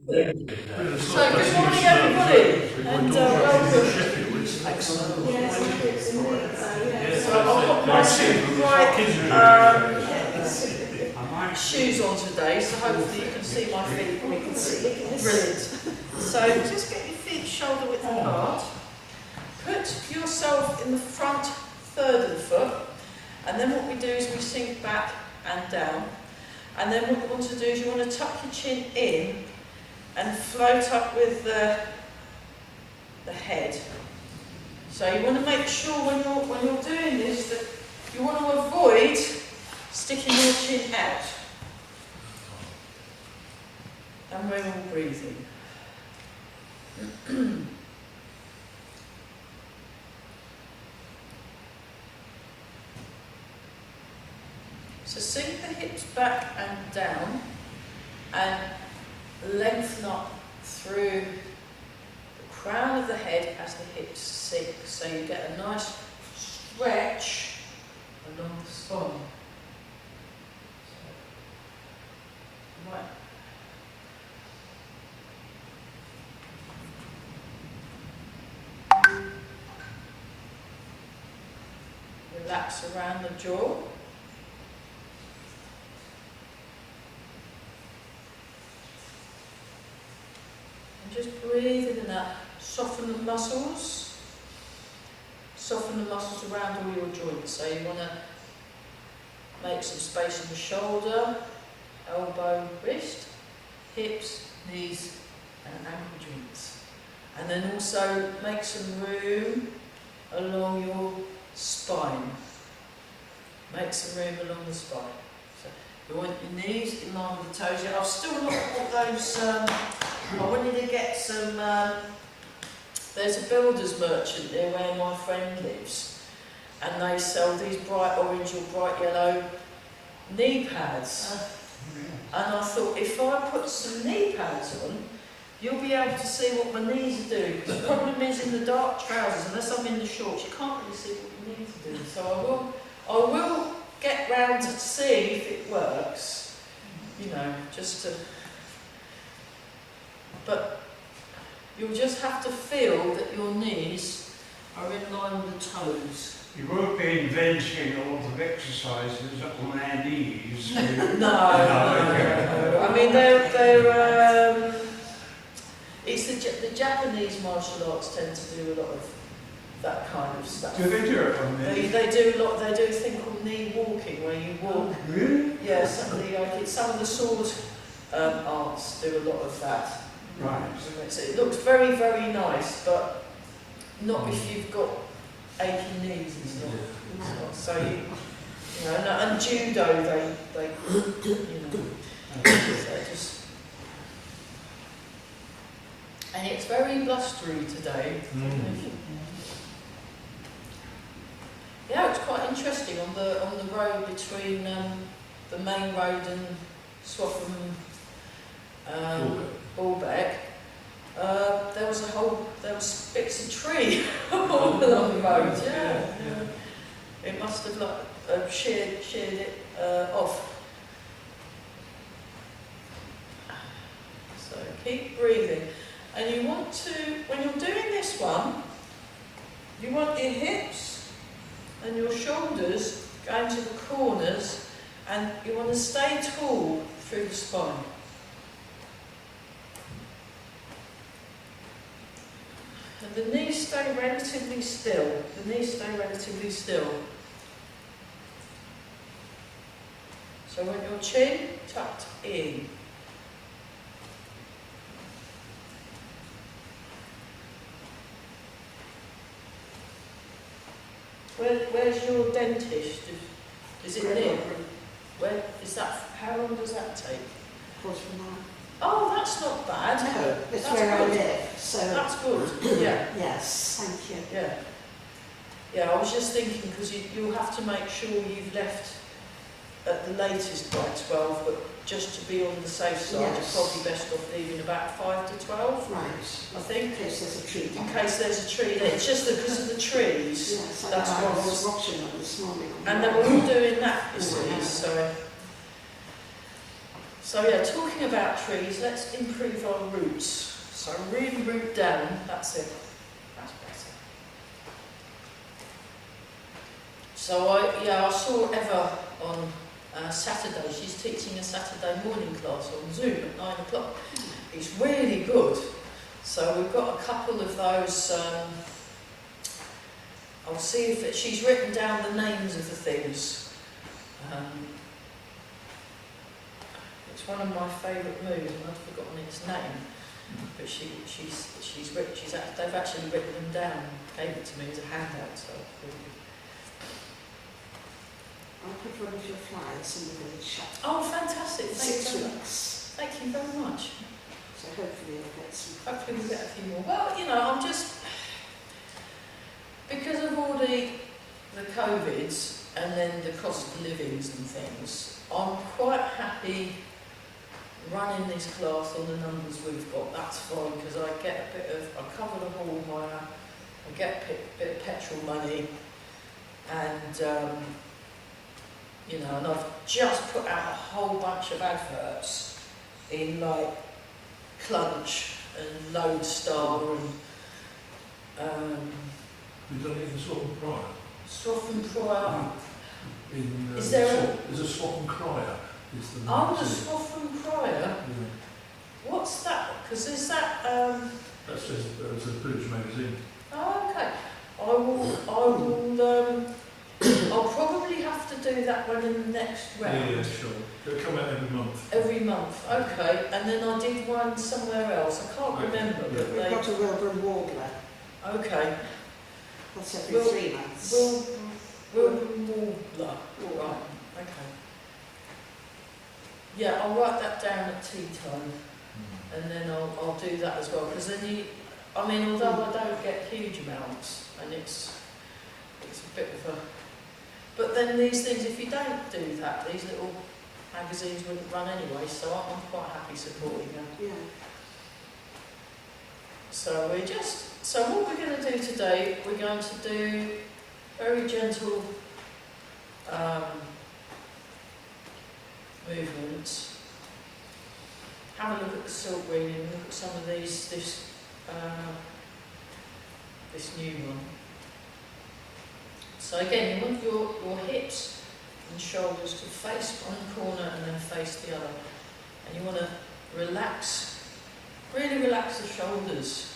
So, good morning everybody, and welcome. Excellent. So, I've got my bright shoes on today, so hopefully you can see my feet. We can see. Brilliant. So, just get your feet shoulder width apart. Put yourself in the front third of the foot, and then what we do is we sink back and down. And then what you want to do is you want to tuck your chin in and float up with the head. So you want to make sure when you're doing this that you want to avoid sticking your chin out. And we're all breathing. So sink the hips back and down and lengthen up through the crown of the head as the hips sink. So you get a nice stretch along the spine. Right. Relax around the jaw. Just breathe in and out. Soften the muscles. Soften the muscles around all your joints. So you want to make some space in the shoulder, elbow, wrist, hips, knees and ankle joints. And then also make some room along your spine. Make some room along the spine. So you want your knees in line with the toes. I've still not got those. I wanted to get some, there's a builder's merchant there where my friend lives, and they sell these bright orange or bright yellow knee pads. And I thought, if I put some knee pads on, you'll be able to see what my knees are doing. Because the problem is in the dark trousers, unless I'm in the shorts, you can't really see what your knees are doing. So I will get round to seeing if it works, you know, just to... But you'll just have to feel that your knees are in line with the toes. You won't be inventing a lot of exercises on our knees. No. I mean, it's the Japanese martial arts tend to do a lot of that kind of stuff. Do they do it on knees? They do a lot. They do a thing called knee walking, where you walk. Really? Yeah, some of the sword arts do a lot of that. Right. So it looks very, very nice, but not if you've got aching knees and stuff. It's not. So you know, and judo, they you know, so just, and it's very blustery today. Yeah, it's quite interesting on the road between the main road and Swaffham. Bulbeck, there was bits of tree all along the road. Yeah. It must have like sheared it off. So keep breathing, and you want to, when you're doing this one, you want your hips and your shoulders going to the corners, and you want to stay tall through the spine. And the knees stay relatively still. The knees stay relatively still. So when your chin tucked in. Where's your dentist? Is it near? Where is that? How long does that take? Quarter of an hour. Oh, that's not bad. No, it's That's where good. I live, so... That's good, yeah. Yes, thank you. Yeah. Yeah, I was just thinking, because you'll have to make sure you've left at the latest by 12, but just to be on the safe side, Yes. you're probably best off leaving about 5 to 12, Right. I think. In case there's a tree. In case there's a tree there. It's just that because of the trees. Yes, That's I what I was was... watching it this morning. And they were all doing that, you see, So yeah, talking about trees, let's improve our roots. So really root down, that's it. That's better. So I saw Eva on Saturday. She's teaching a Saturday morning class on Zoom at 9 o'clock. It's really good. So we've got a couple of those. I'll see if she's written down the names of the things. It's one of my favourite moves, and I've forgotten its name. But they've actually written them down. Gave it to me as a handout. So really good. I'll put one of your flyers in the village shop. Oh, fantastic! Thank you 6 very much. weeks. Thank you very much. So hopefully you'll get some. Hopefully we'll get a few more. Well, you know, I'm just, because of all the COVIDs and then the cost of livings and things, I'm quite happy running this class on the numbers we've got. That's fine, because I get a bit of, I cover the hall hire, I get a bit of petrol money, and you know, and I've just put out a whole bunch of adverts in like Clunch and Lodestar and We've done it in Swap and Crier. Swap and Prior. Is there There's a Swap and Crier. Is the Oh, the magazine. Swap and Prior? Yeah. What's that? Because is that, That's just it's a British magazine. oh, okay. I'll probably have to do that one in the next round. Yeah, sure. It'll come out every month. Every month, okay. And then I did one somewhere else. I can't remember, but We've got a Wilburn Warbler. Okay. That's every 3 months. Wilburn Warbler. Right. Okay. Yeah, I'll write that down at tea time, and then I'll do that as well. Because then I mean, although I don't get huge amounts, and it's a bit of a. But then these things, if you don't do that, these little magazines wouldn't run anyway. So I'm quite happy supporting them. Yeah. So what we're going to do today, we're going to do very gentle movements. Have a look at the silk reading, look at some of this new one. So again, you want your hips and shoulders to face one corner and then face the other. And you want to relax, really relax the shoulders.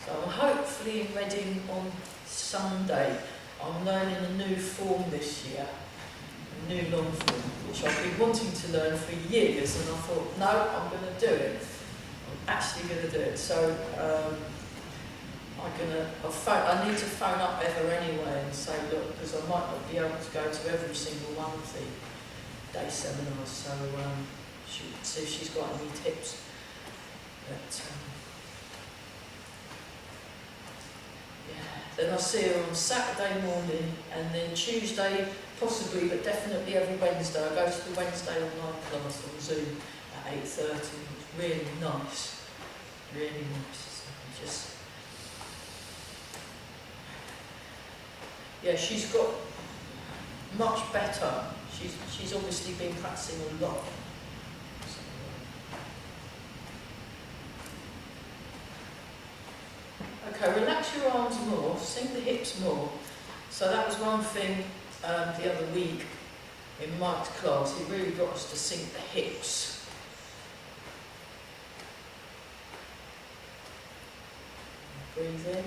So I'm hopefully in Reading on Sunday. I'm learning a new form this year, a new long form, which I've been wanting to learn for years, and I thought, no, I'm going to do it. I'm actually going to do it. So I need to phone up Eva anyway and say, look, because I might not be able to go to every single one of the day seminars, so see if she's got any tips. But, then I'll see her on Saturday morning, and then Tuesday, possibly, but definitely every Wednesday. I go to the Wednesday online class on Zoom at 8:30. It's really nice. Really nice. So yeah, she's got much better. She's obviously been practicing a lot. Okay, relax your arms more, sink the hips more. So that was one thing the other week in Mike's class. He really got us to sink the hips. Breathe in.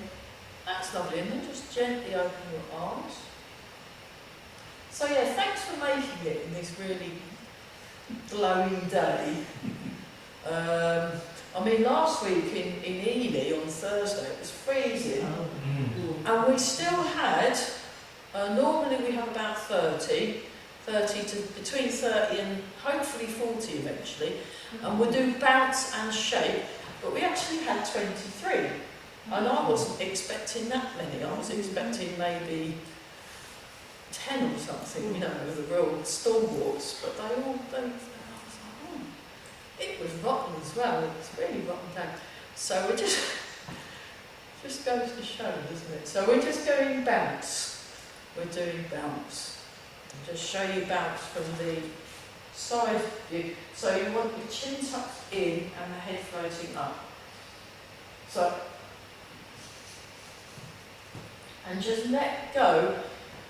That's lovely. And then just gently open your arms. So yeah, thanks for making it in this really glowing day. I mean, last week in Ely on Thursday, it was freezing, and we still had, normally we have about 30 to between 30 and hopefully 40 eventually, and we'll do bounce and shape, but we actually had 23, and I wasn't expecting that many. I was expecting maybe 10 or something, you know, with the real stalwarts, but they all don't. It was rotten as well. It was really rotten down. So we're just goes to show, doesn't it? So we're just going bounce. We're doing bounce. I'll just show you bounce from the side view. So you want your chin tucked in and the head floating up. So, and just let go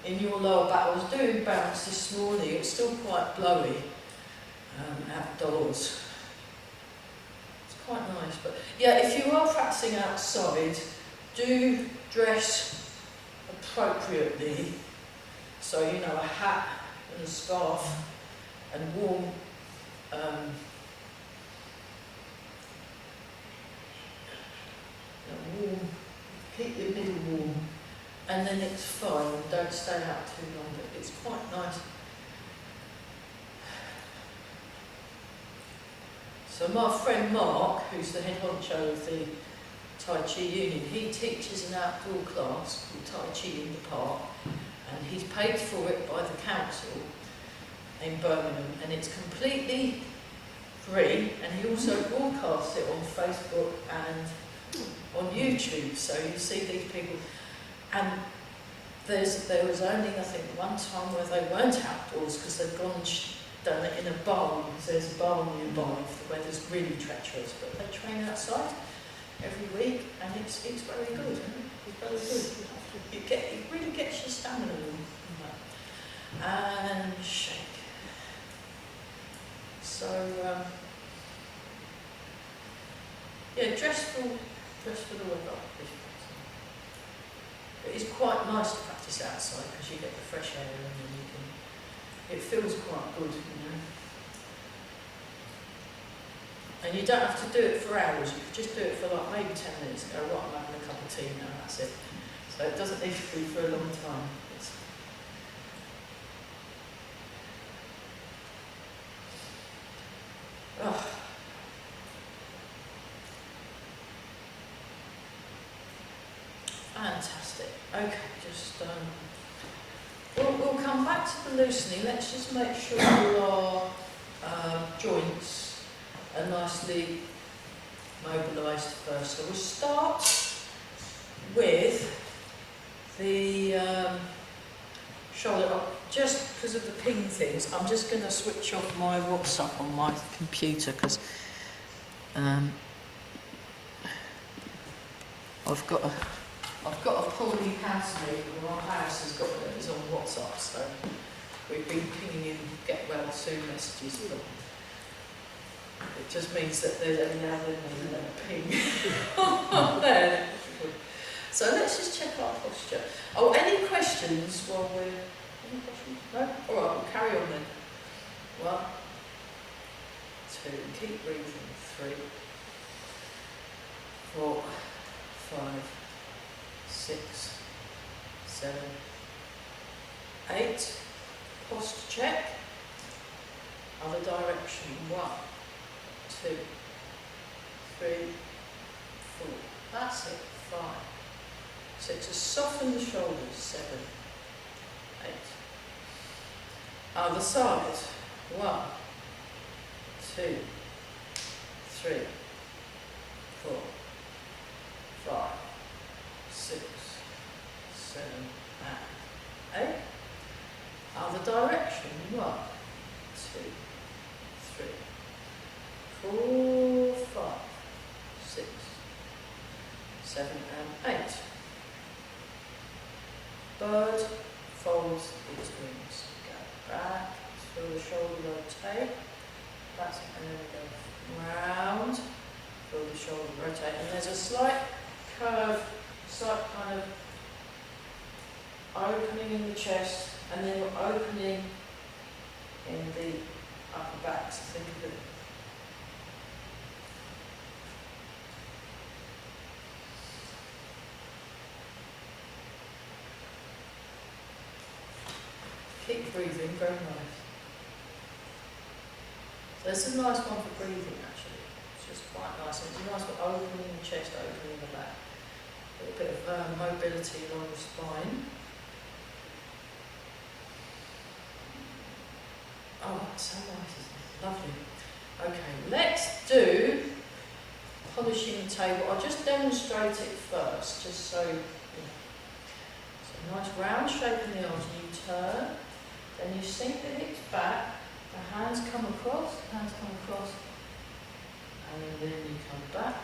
in your lower back. I was doing bounce this morning, it was still quite blowy outdoors. It's quite nice, but yeah, if you are practicing outside, do dress appropriately. So, you know, a hat and a scarf and warm keep your middle warm, and then it's fine. Don't stay out too long, but it's quite nice. So my friend Mark, who's the head honcho of the Tai Chi Union, he teaches an outdoor class called Tai Chi in the Park, and he's paid for it by the council in Birmingham, and it's completely free, and he also broadcasts it on Facebook and on YouTube, so you see these people, and there was only, I think, one time where they weren't outdoors because they'd gone and done it in a barn, because there's a barn nearby if the weather's really treacherous, but they train outside every week, and it's very good, isn't it? It's very good. It really gets your stamina on. And shake. So, yeah, dress for the weather. It is quite nice to practice outside because you get the fresh air and then you can, it feels quite good, you know. And you don't have to do it for hours, you could just do it for like maybe 10 minutes and go, right, I'm having a cup of tea now, that's it. So it doesn't need to be for a long time. Oh. Fantastic. Okay, just we'll come back to the loosening. Let's just make sure your joints are nicely mobilised first. So we'll start with the shoulder up. Just because of the ping things, I'm just going to switch off my WhatsApp on my computer because I've got a poorly housemaid, and our house has got it, it's on WhatsApp, so we've been pinging in get well soon messages, but it just means that there's every now and then a ping on there. So let's just check our posture. Oh, any questions while we're... Any questions? No? Alright, we'll carry on then. 1, 2, keep breathing. 3, 4, 5, 6, 7, 8. Posture check. Other direction. 1, 2, 3, 4. That's it. 5, 6. Just soften the shoulders. 7, 8. Other side. 1, 2, 3, 4, 5, 6, 7, and 8. Other direction. 1, 2, 3, 4, 5, 6, 7, and 8. Bird folds its wings. Go back, feel the shoulder rotate. That's it, and then we go round. Feel the shoulder rotate, and there's a slight curve, slight kind of opening in the chest, and then we're opening in the upper back. So think of it. Keep breathing, very nice. So it's a nice one for breathing actually. It's just quite nice. It's a nice one opening the chest, opening the back. A little bit of mobility along the spine. Oh, it's so nice, isn't it? Lovely. Okay, let's do polishing the table. I'll just demonstrate it first, just so you know. So nice round shape in the arms, and you turn, then you sink the hips back, The hands come across, and then you come back,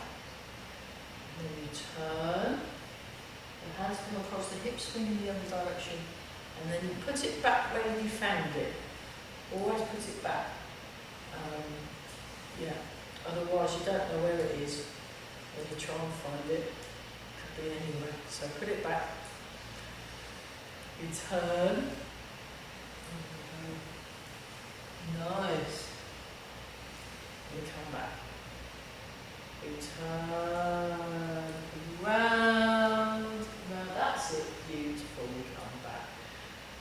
and then you turn. The hands come across, the hips swing in the other direction, and then you put it back where you found it. Always put it back. Yeah, otherwise you don't know where it is when you try and find it. Could be anywhere. So put it back. You turn. Nice. You come back. You turn round. Now that's it. Beautiful. You come back.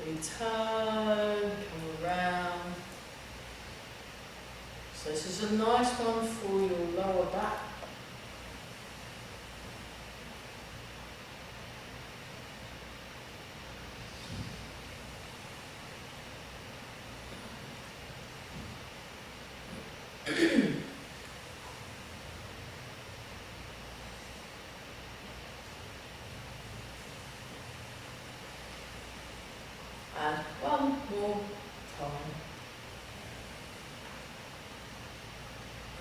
You turn, come around. So this is a nice one for your lower back. And one more time.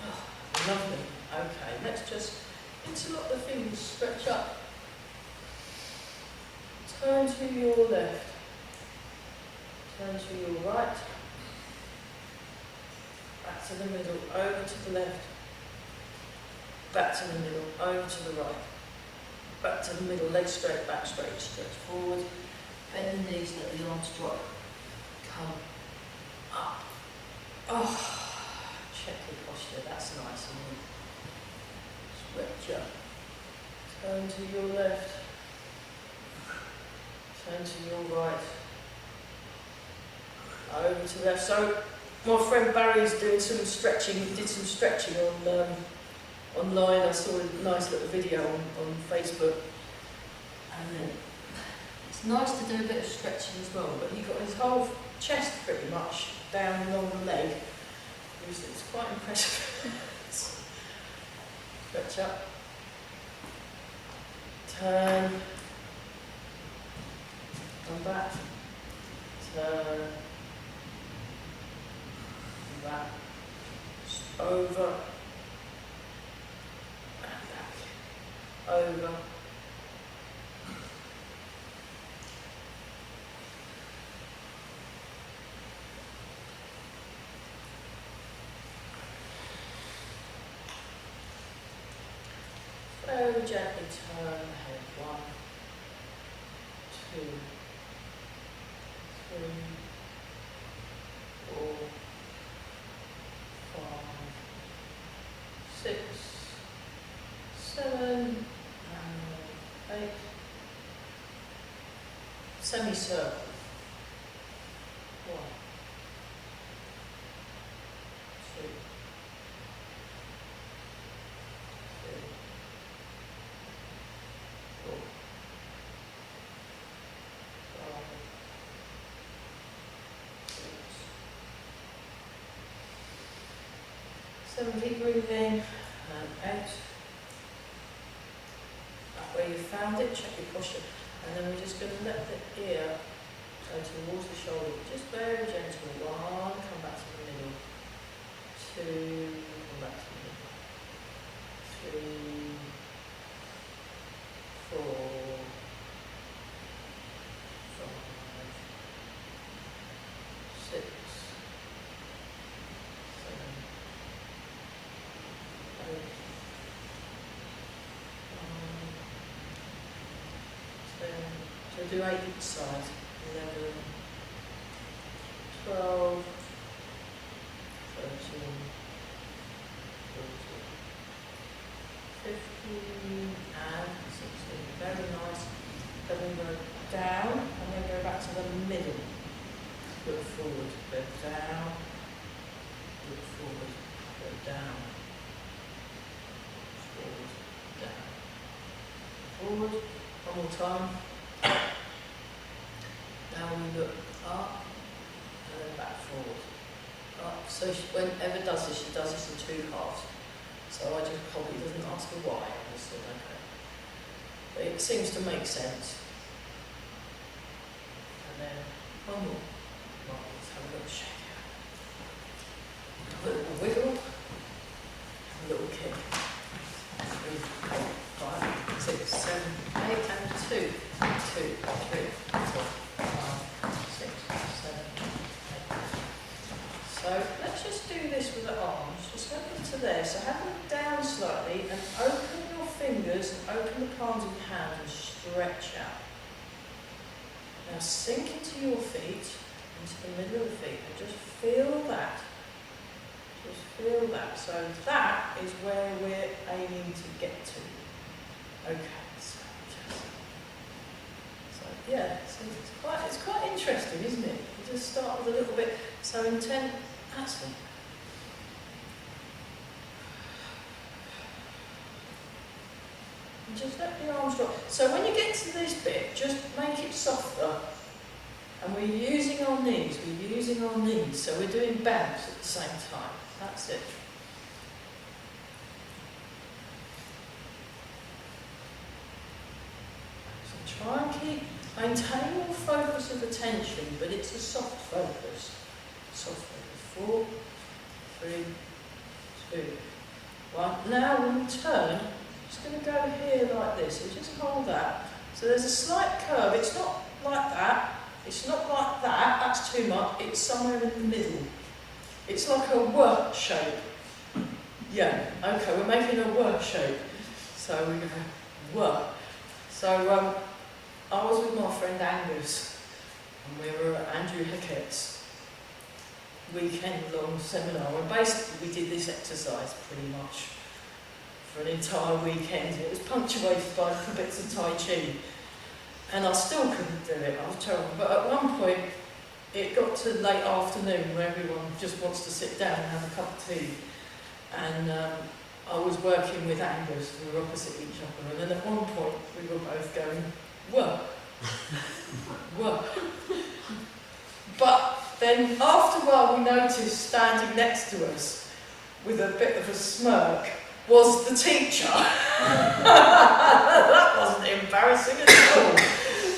Oh, lovely. Okay, let's just interlock the fingers, stretch up. Turn to your left. Turn to your right. Back to the middle, over to the left. Back to the middle, over to the right. Back to the middle, legs straight, back straight, stretch forward. Bend the knees, let the arms drop. Come up. Oh, check your posture, that's nice. Stretch up. Turn to your left. Turn to your right. Over to the left. So, my friend Barry's doing some stretching, he did some stretching on online. I saw a nice little video on Facebook. And then it's nice to do a bit of stretching as well, but he got his whole chest pretty much down along the leg. It's quite impressive. Stretch up. Turn. Come back. Turn. Back, over, and back, over, very gently turn the head, 1, 2, 3, 4, 5, 6, 7, and 8. Semicircle. 1, 2, 3, 4, 5, 6, 7. Keep breathing and out. Back where you found it, check your posture. And then we're just going to let the ear go towards the shoulder. Just very gentle. 1, come back to the middle. 2, come back to the middle. 3, 4, 5, 6, 7, 8, 9, 10. So do 8 each side. 11, 12, 13, 14, 15, and 16. Very nice. Then we go down and then go back to the middle. Look forward, go down, look forward, go down, forward, down, forward. One more time. Now we look up and then back forward. Up. So whenever does this, she does this in 2 halves. So I just probably doesn't ask her why. I just said okay. But it seems to make sense. And then one more. Right, let's have a little shake out. a little wiggle, a little kick. 3, 4, 5, 6, 7, 8, and 2. 2, 3, 4, 5, 6, 7, 8. So let's just do this with the arms. Just go into there. So have them down slightly and open your fingers and open the palms of your hand and stretch out. Now sink into your feet, into the middle of the feet, and just feel that. Just feel that. So that is where we're aiming to get to. Okay, so yeah, so it's quite interesting, isn't it? You just start with a little bit, so intent, that's it. And just let the arms drop. So when you get to this bit, just make it softer. And we're using our knees, so we're doing bounce at the same time. That's it. So try and maintain your focus of attention, but it's a soft focus. Soft focus. 4, 3, 2, 1. Now when we turn, just going to go here like this. So just hold that. So there's a slight curve. It's not like that. It's not like that, that's too much, it's somewhere in the middle. It's like a W shape. Yeah, okay, we're making a W shape. So we go W. So I was with my friend Angus, and we were at Andrew Hackett's weekend-long seminar, and basically we did this exercise pretty much for an entire weekend. It was punctuated by bits of Tai Chi. And I still couldn't do it, I was terrible. But at one point, it got to late afternoon where everyone just wants to sit down and have a cup of tea. And I was working with Angus, we were opposite each other. And then at one point, we were both going, whoa, whoa. But then after a while, we noticed standing next to us with a bit of a smirk was the teacher. That wasn't embarrassing at all.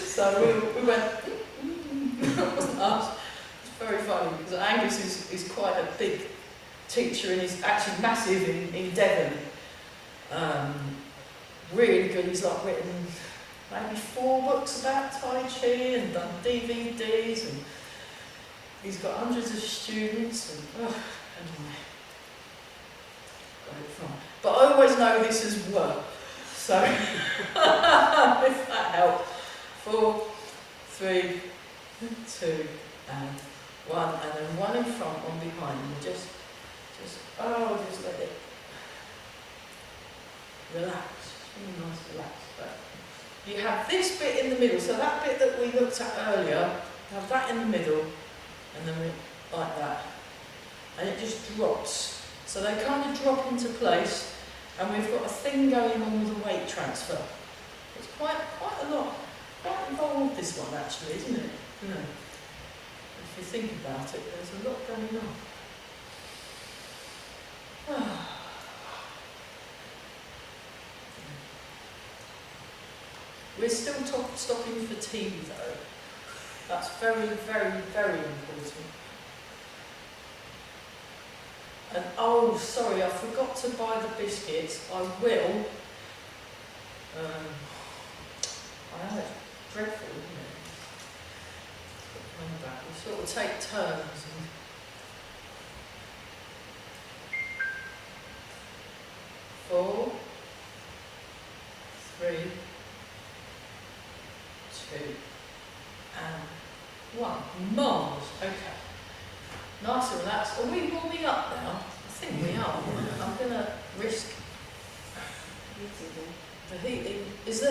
So we went, that wasn't us. It's very funny because Angus is quite a big teacher and he's actually massive in Devon. Really good. He's like written maybe 4 books about Tai Chi and done DVDs, and he's got hundreds of students. And anyway. But I always know this as well. So, if that helps. 4, 3, 2, and 1, and then 1 in front, 1 behind, and just let it relax. It's really nice to relax. But you have this bit in the middle, so that bit that we looked at earlier, have that in the middle, and then like that, and it just drops. So they kind of drop into place, and we've got a thing going on with the weight transfer. It's quite a lot, quite involved, this one actually, isn't it? You know, if you think about it, there's a lot going on. We're still stopping for tea though. That's very, very, very important. And oh, sorry, I forgot to buy the biscuits. I will. I know it's dreadful, isn't it? Back. We sort of take turns. And four, 3, 2, and 1. Marvellous. Okay. Nice and relaxed. Are we warming up now? I think we are. I'm going to risk the heating. Is the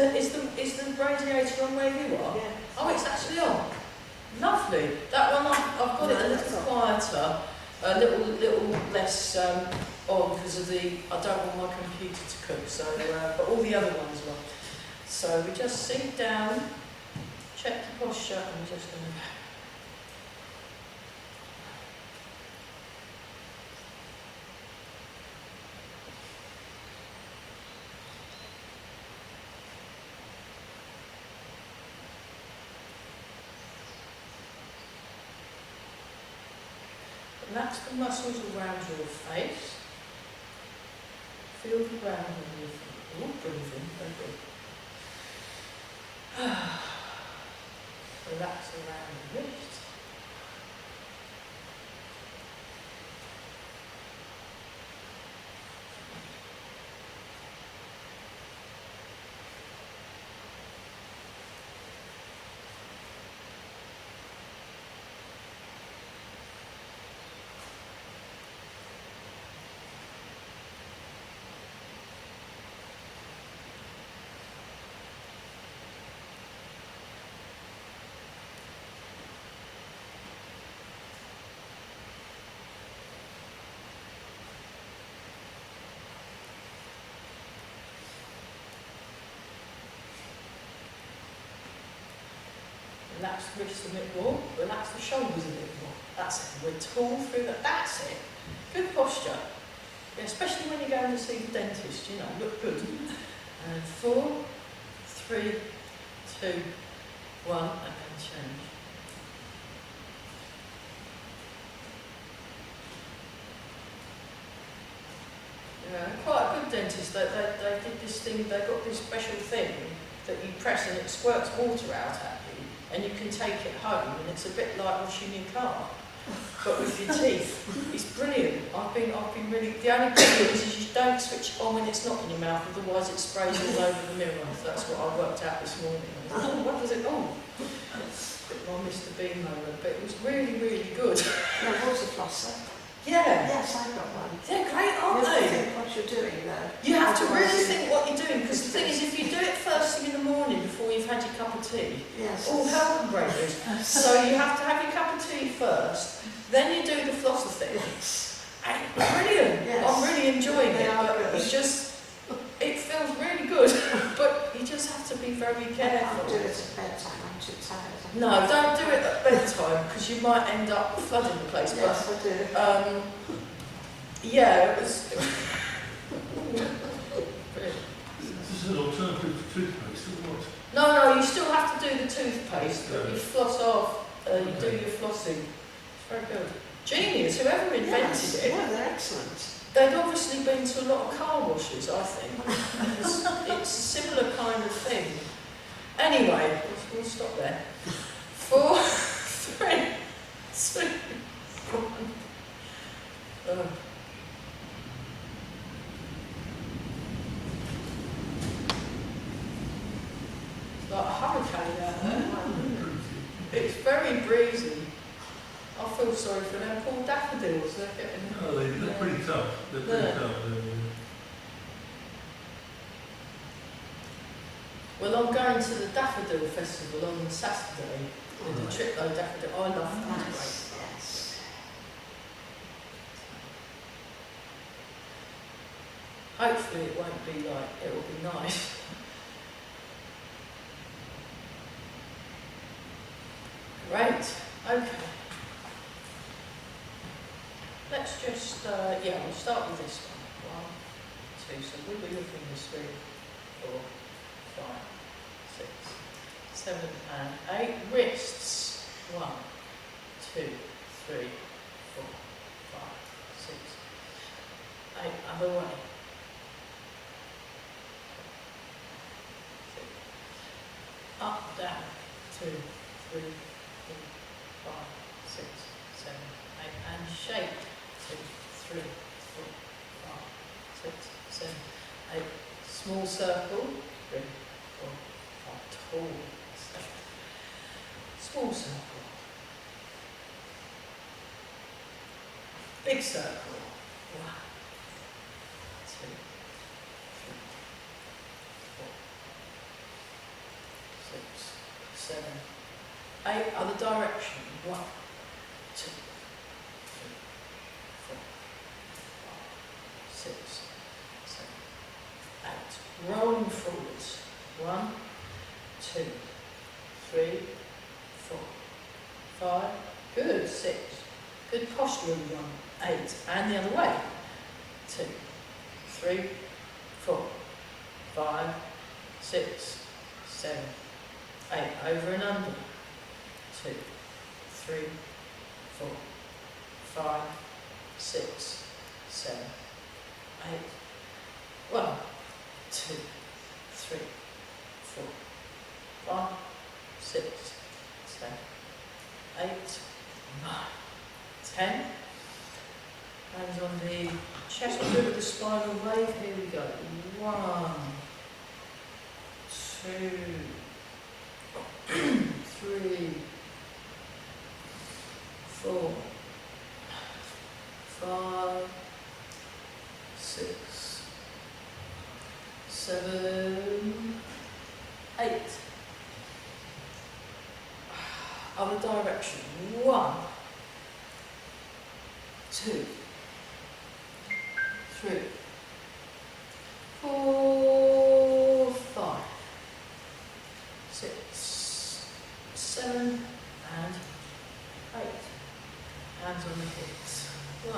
radiator on where you are? Yeah. Oh, it's actually on. Lovely. That one I've got it a little quieter, a little less on because of I don't want my computer to cook. So, but all the other ones are on. So we just sink down, check the posture, and we're just going to. relax the muscles around your face. Feel the ground on your feet. Oh, breathe in, very good. Relax around the wrist. Relax the wrists a bit more, relax the shoulders a bit more. That's it, we're tall through that, that's it. Good posture. Yeah, especially when you're going to see the dentist, you know, look good. And 4, 3, 2, 1, and then change. Yeah, quite a good dentist. They did this thing, they got this special thing that you press and it squirts water out at you, and you can take it home, and it's a bit like washing your car, but with your teeth. It's brilliant. I've been really. The only problem is you don't switch it on when it's not in your mouth, otherwise it sprays all over the mirror. That's what I worked out this morning. I thought, oh, what was it on? Bit my Mr. Bean moment, but it was really, really good. No, water flosser. Yeah. Yes, I've got one. They're great, aren't You have to they? think what you're doing though. You have to really Otherwise- think what you're doing, because the thing is, if you do it first thing in the morning before you've had your cup of tea, Yes. all hell can break loose. So you have to have your cup of tea first, then you do the flosser thing. And brilliant! Yes. I'm really enjoying They it, are but good. it feels really good, but you just have to be very I can't careful. do it at bedtime, I'm too tired. No, don't do it at bedtime, because you might end up flooding the place. Yes, I do. But, yeah, it was... This is an alternative to toothpaste, or what? No, you still have to do the toothpaste, but you floss off, you do your flossing. It's very good. Genius, whoever invented Yes, it. yeah, they're excellent. They've obviously been to a lot of car washes, I think. It's a similar kind of thing. Anyway, we'll stop there. 4, 3, 2, 1. It's like a hurricane out there. It's very breezy. I feel sorry for them poor daffodils. They're getting... Oh, they're pretty tough. They're pretty Yeah. tough. Well, I'm going to the Daffodil Festival on Saturday with the Triplo Daffodil. I love that. It's Nice, yes. great. Hopefully it won't be like, it will be nice. Great, okay. Let's just, yeah, we'll start with this one. 1, 2, so wiggle your fingers 3, 4, 5, 6, 7 and 8. Wrists. 1, 2, 3, 4, 5, 6, 8. Other way. 6. Up, down. 2, 3, 4, 5, 6, 7, 8. And shake. 2, 3, 4, 5, 6, 7, 8. Small circle. 3, 4, 5. Tall. 7. Small circle. Big circle. 1, 2, 3, 4, 6, 7, 8. Other direction. 1, 2, 3, 4, 5, 6, 7, 8. Rolling forwards. 1, 2, 3, 4, 5. Good. 6. Good posture of 1, 8. And the other way. 2, 3, 4, 5, 6, 7, 8. Over and under. 2, 3, 4, 5, 6, 7, 8. 1, 2, 3, 4, 5, 6, 7, 8, 9, 10. Hands on the chest, we'll do it with the spinal wave. Here we go. 1, 2, 3, 4, 5, 6, 7, 8. Other direction. 1, 2, 3, 4, 5, 6, 7, and 8. Hands on the hips. 1,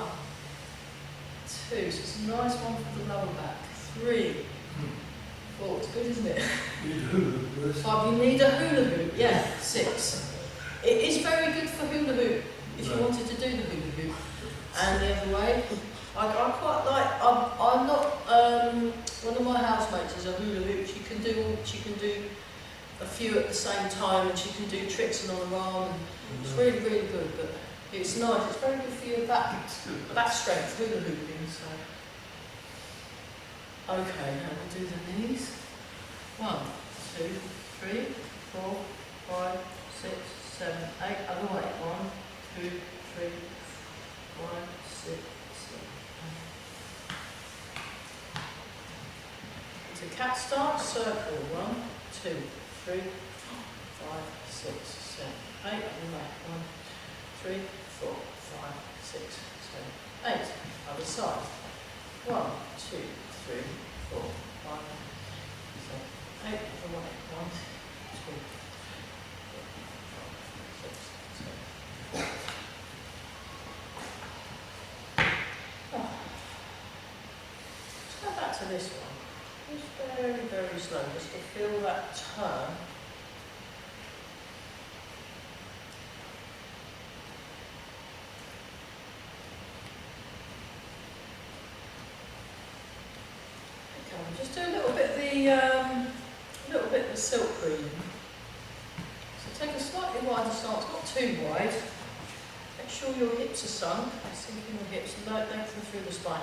2. So it's a nice one for the lower back. 3, 4. It's good, isn't it? You need a hula hoop first. 5. You need a hula hoop. Yeah. 6. It is very good for hula hoop if you Right. wanted to do the hula hoop. And the other way. I quite like. I'm not. One of my housemates is a hula hoop. She can do a few at the same time, and she can do tricks and on her arm. And it's really good. But it's nice. It's very good for your back strength. Hula hooping. So okay, now we'll do the knees. 1, 2, 3, 4, 5, 6, 7, 8. Other way. 1, 2, 3, 5, 6, 7, 8. It's a cat start, circle. 1, 2, 3, 4, 5, 6, 7, 8. Other way. 1, 3, 4, 5, 6, 7, 8. Other side. 1, 2, 3, 4, 5, 7, 8. Other way. 1, 2, 3, 4, 5, 6, 7. Let's go back to this one. Just very slow, just to feel that turn. Okay, we'll just do a little bit of the silk breathing. So take a slightly wider stance, not too wide. Make sure your hips are sunk, sinking your hips, and lengthen through the spine.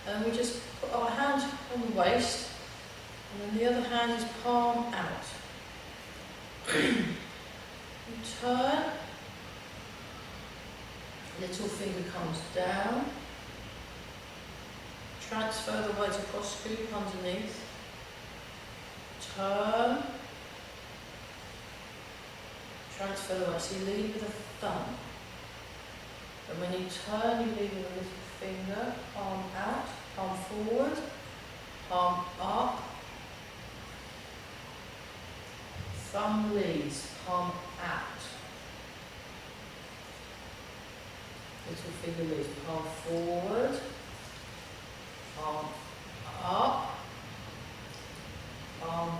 And we just put our hand on the waist, and then the other hand is palm out. You turn, little finger comes down, transfer the weight across, scoop underneath, turn, transfer the weight, so you lead with a thumb. And when you turn, you lead with a little finger, palm out, palm forward, palm up, thumb leads, palm out, little finger leads, palm forward, palm up, palm out.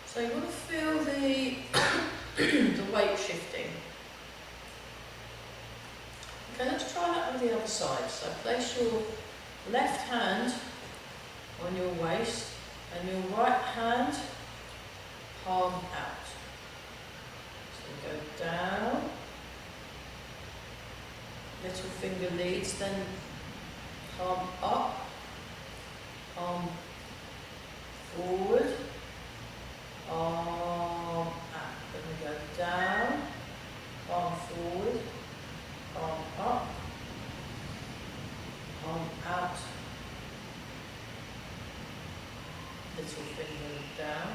So you want to feel the the weight shifting. Okay, let's try that on the other side. So place your left hand on your waist and your right hand palm out. So we go down, little finger leads, then palm up, palm forward, palm out. Then we go down, palm forward, palm up, palm little finger down.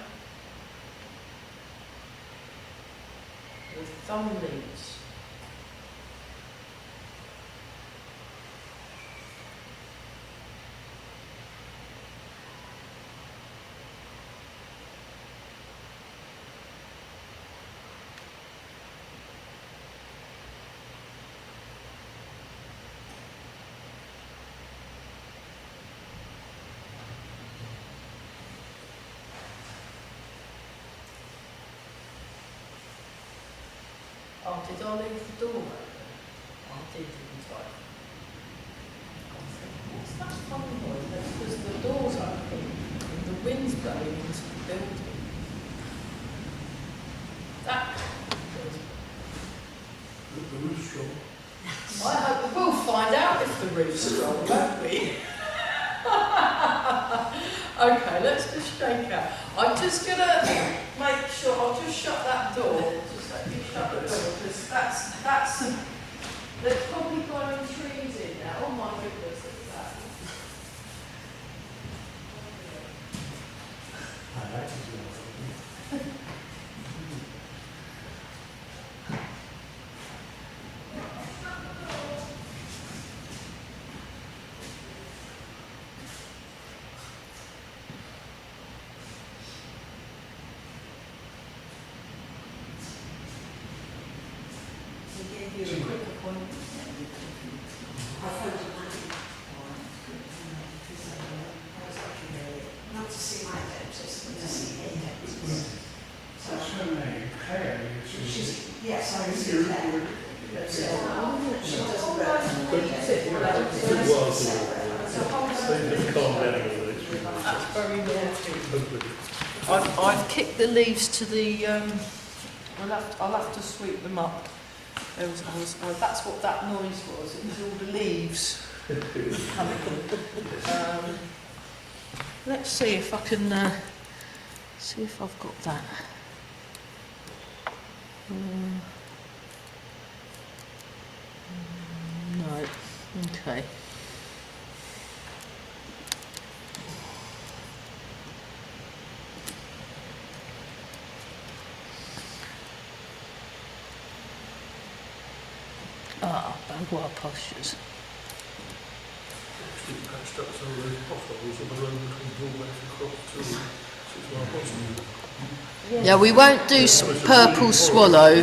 With thumb leaves. Oh, did I leave the door open? I did, didn't I? What's that funny noise? That's because the door's open and the wind's blowing into the building. That The roof's strong. I hope we'll find out if the roof's strong, won't we? Okay, let's just shake out. I'm just gonna make sure, I'll just shut that door. Just let me shut the door, because that's, they've probably got any trees in now. Oh my goodness, look at that. I like it. We gave you a quick appointment. I phoned him back. Not to see my dentist, but to see a dentist. So, What's her name? Claire, you see? she's, yes, I received that. She doesn't Good while to calm down a little bit. That's very naughty. Hopefully. I've kicked the leaves to the. I'll have to sweep them up. That's what that noise was. It was all the leaves coming. Let's see if I can. See if I've got that. No. Okay. Bagua postures. Actually patched up some of those potholes on the road between Broadway and Cross to 6 Mile Hospital. Yeah, we won't do Purple Swallow,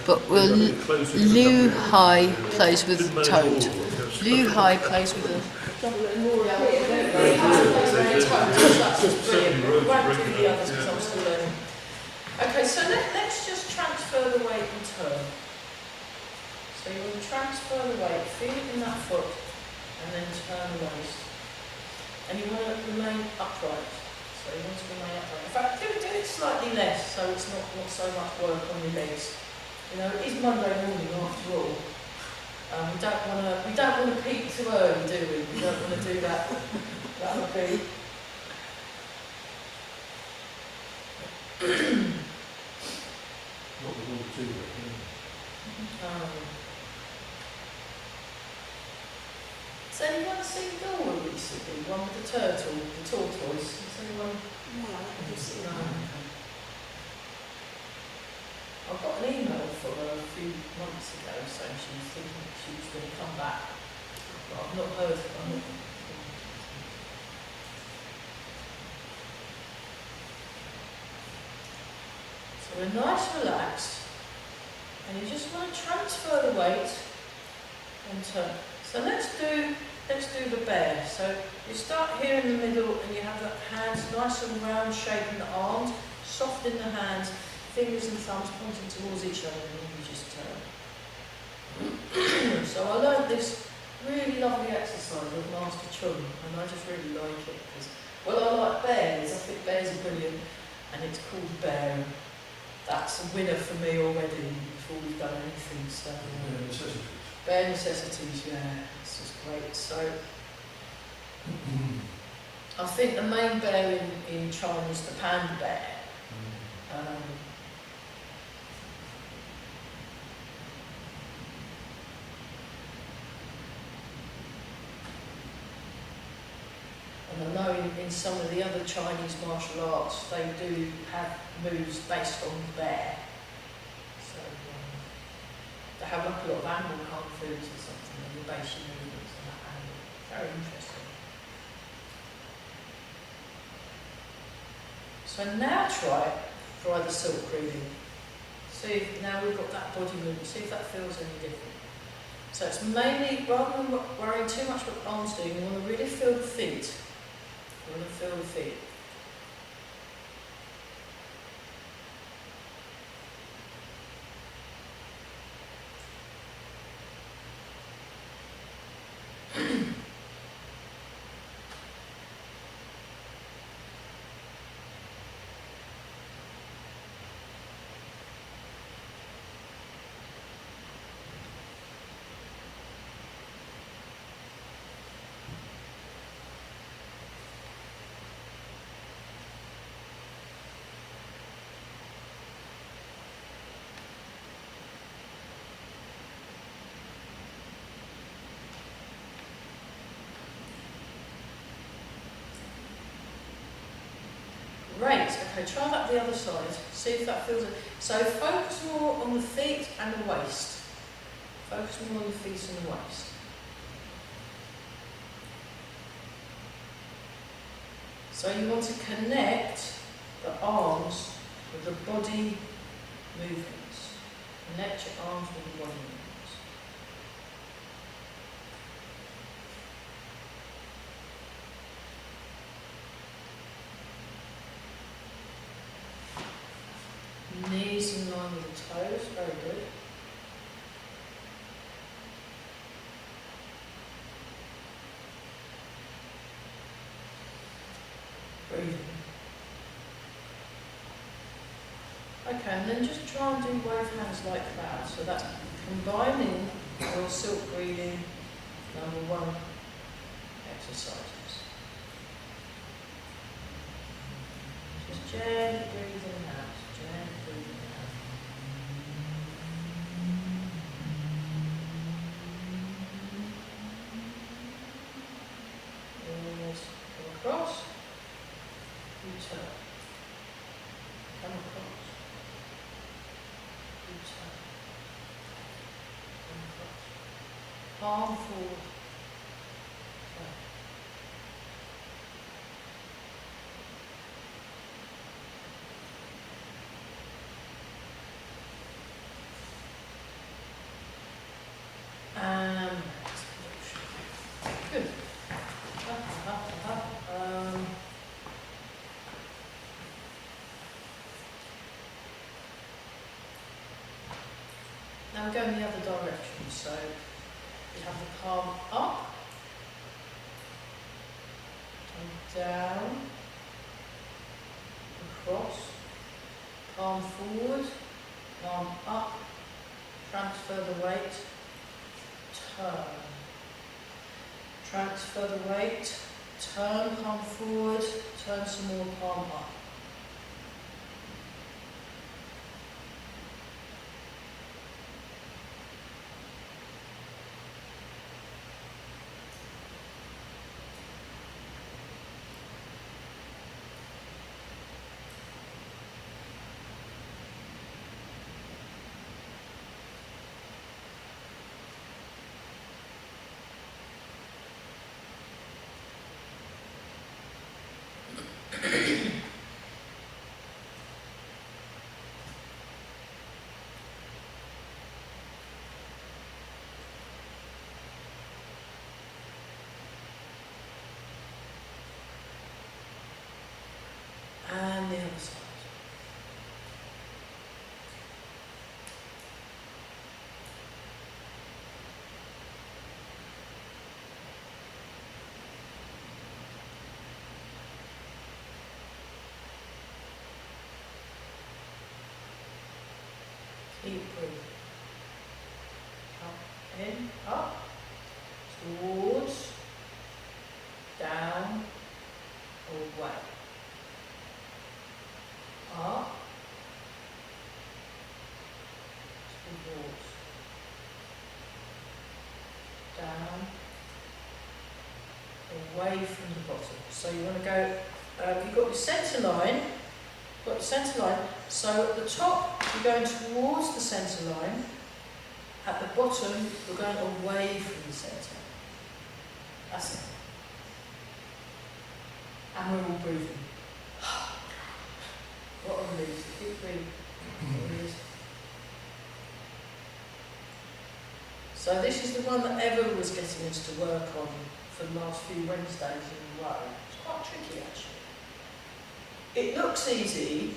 but we'll. Liu Hai plays with Toad. Liu Hai plays with the. Okay, so let's just transfer the weight and turn. So you want to transfer the weight, feel it in that foot, and then turn the waist. And you want to remain upright. So you want to remain upright. In fact, do it slightly less, so it's not so much work on your legs. You know, it is Monday morning after all. We don't want to peak too early, do we? We don't want to do that. That would be. Not the one to do that, Has anyone seen Dora recently? One with the turtle, the tortoise. Has anyone? No, I haven't seen No. that. I got an email from her a few months ago saying she was thinking she was going to come back. But I've not heard from her. So we're nice relaxed. And you just want to transfer the weight and turn. So let's do the bear. So you start here in the middle and you have the hands nice and round shape in the arms, soft in the hands, fingers and thumbs pointing towards each other, and then you just turn. So I learned this really lovely exercise with Master Chung, and I just really like it because, well, I like bears. I think bears are brilliant, and it's called Bear. That's a winner for me already before we've done anything. So Bear necessities, yeah, this is great. So I think the main bear in China is the panda bear. And I know in some of the other Chinese martial arts, they do have moves based on the bear. So they have like a lot of animal kung foods or something, and you base your movements on that animal. Very interesting. So now try the silk breathing. See if, now we've got that body movement, see if that feels any different. So it's mainly, rather than worrying too much what the arms doing, you want to really feel the feet. You want to feel the feet. Great, okay, try that the other side, see if that feels it. So focus more on the feet and the waist. Focus more on the feet and the waist. So you want to connect the arms with the body movements. Connect your arms with the body movements. Knees in line with the toes, very good. Breathing. Okay, and then just try and do wave hands like that. So that's combining your silk breathing #1 exercises. Just gently breathing out, gently breathing out. Yes, come across, you turn. Come across, you turn. Come across. Palm forward, turn. And good. Now we're going the other direction. So you have the palm up and down, across, palm forward, palm up, transfer the weight, turn. Transfer the weight, turn, palm forward, turn some more, palm up. And the other side. Keep breathing. Up, in, up, towards, down, away. Up, towards, down, away from the bottom. So you want to go, you've got your centre line, so at the top you're going towards the centre line, at the bottom you're going away from the centre. That's it. And we're all breathing. What a release, keep breathing. Release. So this is the one that Evan was getting us to work on for the last few Wednesdays in a row. It's quite tricky actually. It looks easy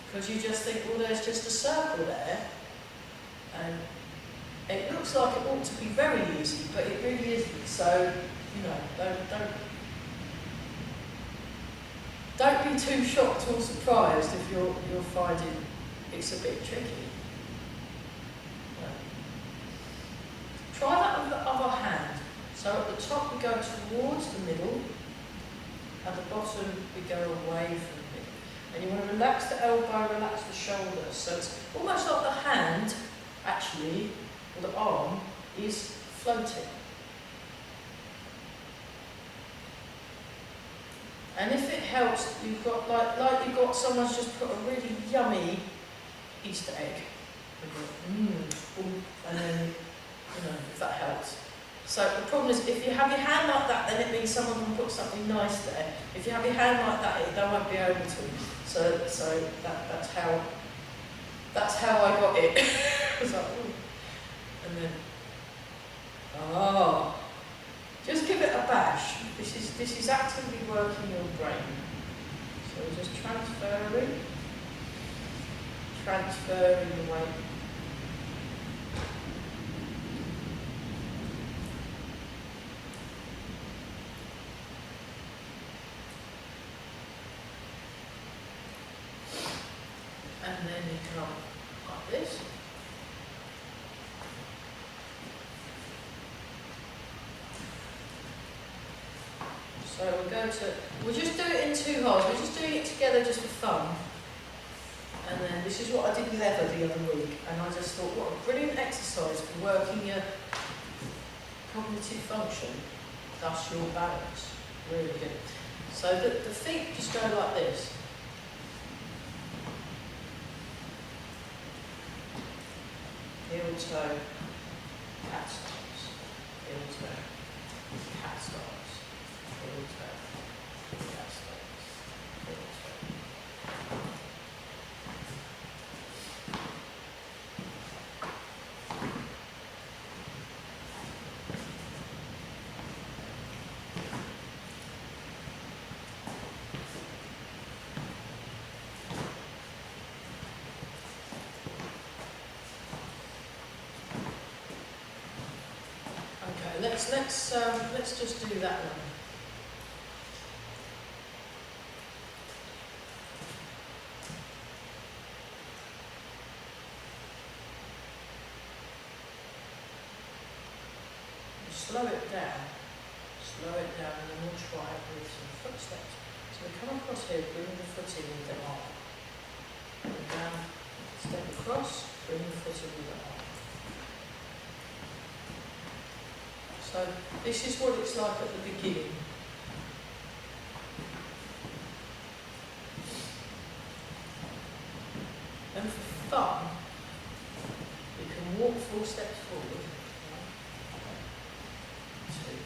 because you just think, well, there's just a circle there, and it looks like it ought to be very easy, but it really isn't. So, you know, don't be too shocked or surprised if you're finding it's a bit tricky. Try that with the other hand. So at the top we go towards the middle, at the bottom we go away from the middle. And you want to relax the elbow, relax the shoulder. So it's almost like the hand, actually, or the arm, is floating. And if it helps, you've got like you've got someone's just put a really yummy Easter egg. And then, you know, if that helps. So the problem is, if you have your hand like that, then it means someone can put something nice there. If you have your hand like that, they won't be able to. So that's how I got it. I was like, ooh. And then, just give it a bash. This is actively working your brain. So we're just transferring the weight. And then you come like this. So we'll just do it in two halves. We're just doing it together just for fun. And then this is what I did with Eva the other week. And I just thought, what a brilliant exercise for working your cognitive function, thus your balance. Really good. So the feet just go like this. Heel toe, cat stance. Heel toe, cat stance. Heel toe, cat stance. Heel toe. Let's just do that one. Slow it down, and then we'll try it with some footsteps. So we come across here, bring the foot in with the arm. And down, step across, bring the foot in with the arm. So this is what it's like at the beginning. And for fun, you can walk 4 steps forward. 2,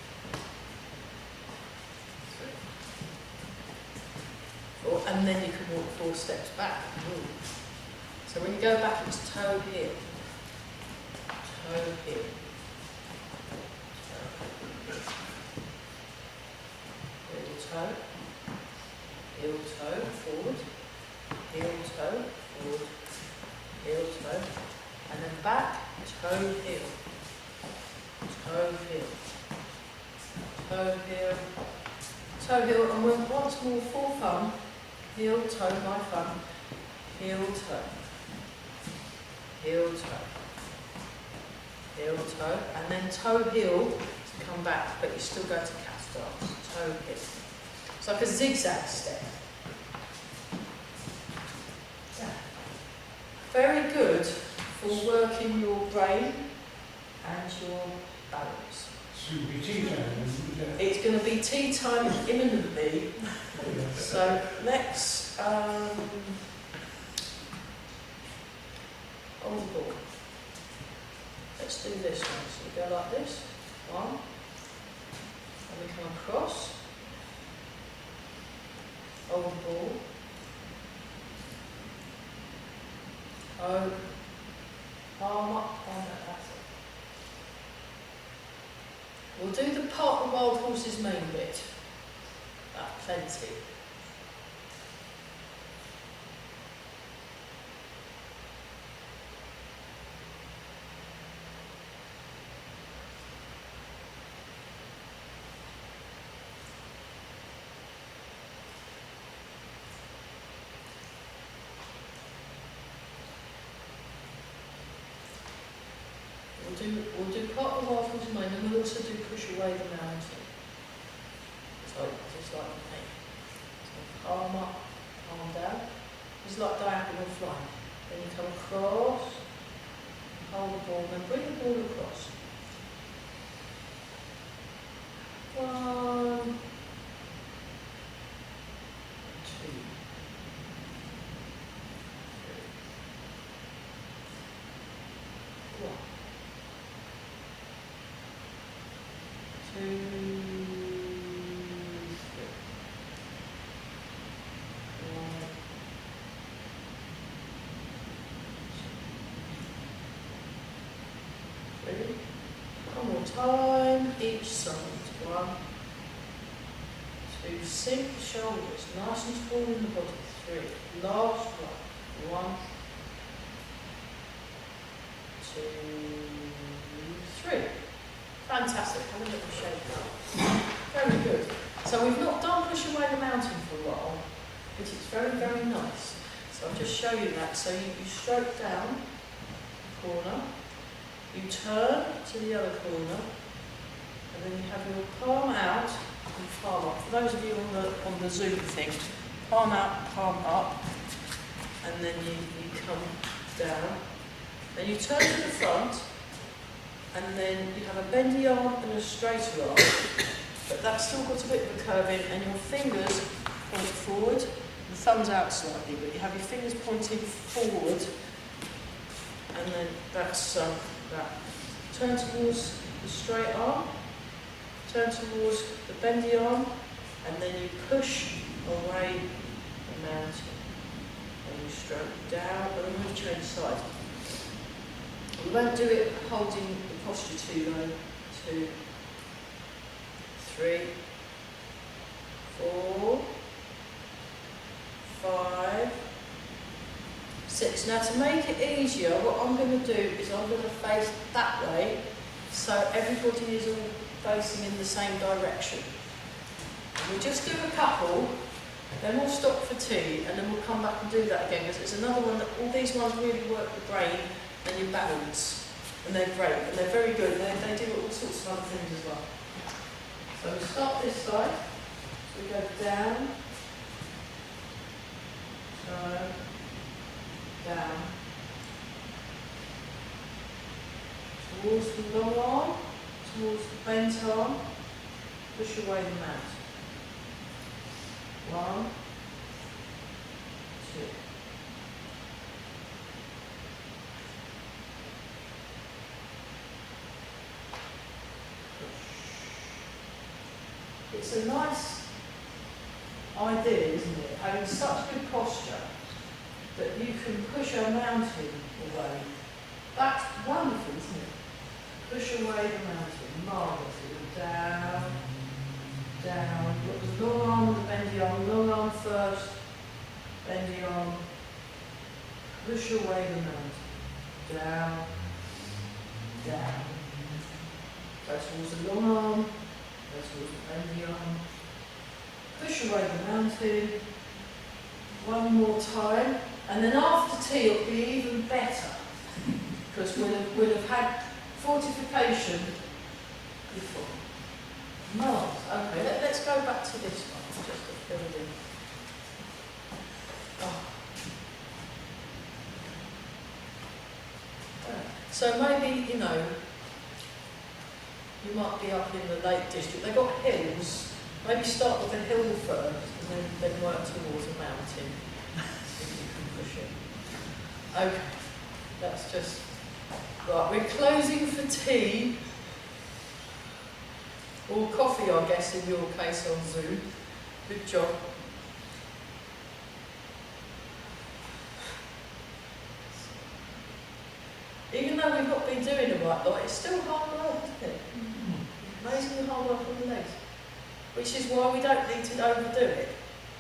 3, 4, and then you can walk 4 steps back. Ooh. So when you go back, it's toe heel, toe heel. Heel toe, forward, heel toe, forward, heel toe, and then back, toe heel, toe heel, toe heel, toe heel, and we'll once more for fun, heel toe by fun, heel toe, heel toe, heel toe, and then toe heel to come back, but you still go to cat stance, toe heel. It's like a zigzag step. Yeah. Very good for working your brain and your balance. Super teacher. It's going to be tea time imminently. So let's hold the ball. Let's do this one. So we go like this. One. And we come across. Hold the ball. Oh. Arm up, arm up, that's it. We'll do the part the wild horse's main bit. That's plenty. We'll do part of our horse's main, and we'll also do push away the mountain. So just like me. So arm up, arm down. Just like diagonal flying. Then you come across, hold the ball, then bring the ball across. 1, 2, 3, 1. 2, 3. Ready? One more time, each side. 1, 2, sink the shoulders, nice and tall in the body. 3, last one. 1, 2, 3. Fantastic, have a little shake up. Very good. So we've not done push away the mountain for a while, but it's very, very nice. So I'll just show you that. So you stroke down the corner, you turn to the other corner, and then you have your palm out and palm up. For those of you on the Zoom thing, palm out, palm up, and then you come down. Then you turn to the front, and then you have a bendy arm and a straighter arm, but that's still got a bit of a curve in, and your fingers point forward, the thumb's out slightly, but you have your fingers pointing forward, and then that's that. Turn towards the straight arm, turn towards the bendy arm, and then you push away the mountain, and you stroke down, and then we'll change side. We won't do it holding the posture too low. 2, 3, 4, 5, 6. Now to make it easier, what I'm going to do is I'm going to face that way, so everybody is all facing in the same direction. We'll just do a couple, then we'll stop for tea, and then we'll come back and do that again, because it's another one that all these ones really work the brain and your balance, and they're great, and they're very good. They do all sorts of other things as well. So we start this side, so we go down, turn, down, towards the long arm, towards the bent arm, push away the mat. 1, 2. It's a nice idea, isn't it? Having such good posture that you can push a mountain away. That's wonderful, isn't it? Push away the mountain. Marvellous. Down, down. Look, the long arm and the bendy arm. Long arm first, bendy arm. Push away the mountain. Down, down. Go towards the long arm. Go towards the bendy arm. Push away the mountain. One more time. And then after tea it'll be even better. Because we'll have had fortification before. Marvellous. Okay, let's go back to this one. Just to fill it in. Oh. So maybe, you you might be up in the Lake District. They've got hills. Maybe start with a hill first and then work towards a mountain if you can push it. Okay, that's just... Right, we're closing for tea. Or coffee, I guess, in your case on Zoom. Good job. Even though we've not been doing the right lot, it's still hard work, isn't it? Amazingly hard work on the legs. Which is why we don't need to overdo it.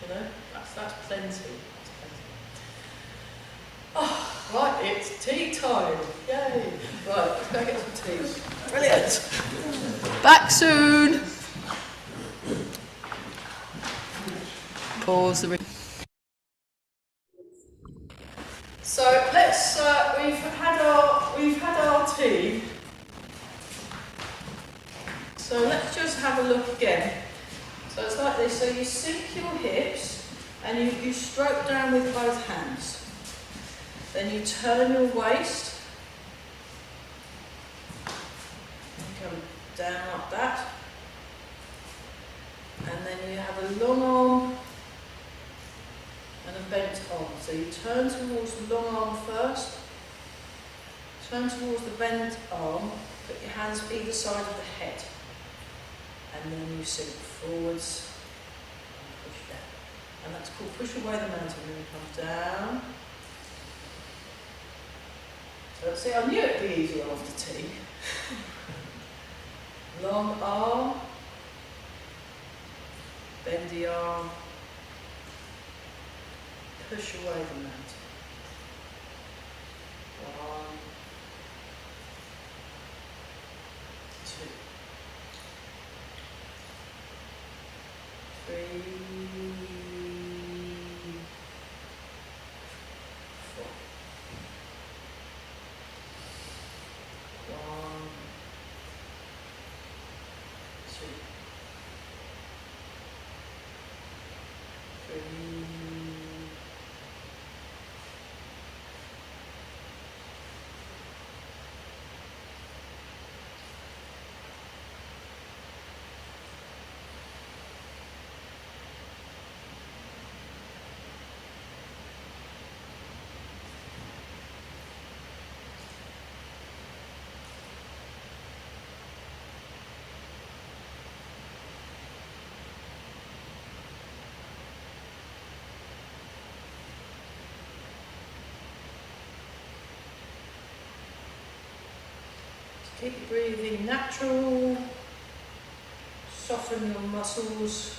You know, that's plenty. That's plenty. Oh, right, it's tea time. Yay. Right, let's go get some tea. Brilliant. Back soon. Pause the... So let's, we've had our tea. So let's just have a look again. So it's like this, so you sink your hips and you stroke down with both hands. Then you turn your waist. And come down like that. And then you have a long arm and a bent arm. So you turn towards the long arm first. Turn towards the bent arm, put your hands either side of the head. And then you sink forwards and push down. And that's called push away the mountain. Then you come down. So let's see, I knew it'd be easier after tea. Long arm. Bendy arm. Push away the mountain. 1, 2, 3, 4. 1, 2, 3. Keep breathing natural, soften your muscles.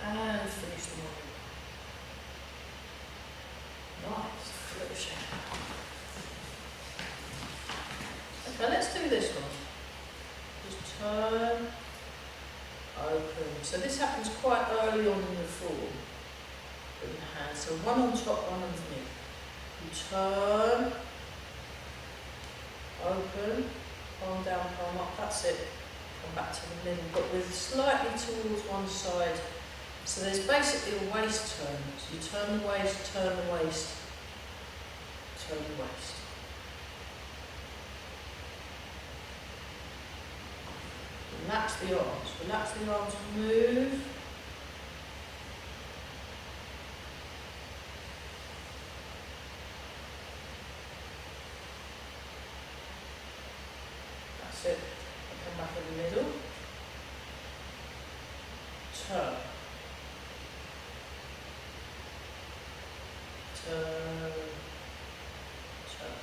And finish the morning. Nice, a little shake. Okay, let's do this one. Just turn, open. So this happens quite early on in the form. With your hands. So one on top, one underneath. You turn, open, palm down, palm up. That's it. Come back to the middle, but with slightly towards one side. So there's basically a waist turn. So you turn the waist, turn the waist, turn the waist. Relax the arms. Relax the arms, move. That's it. And come back in the middle. Turn. Turn. Turn.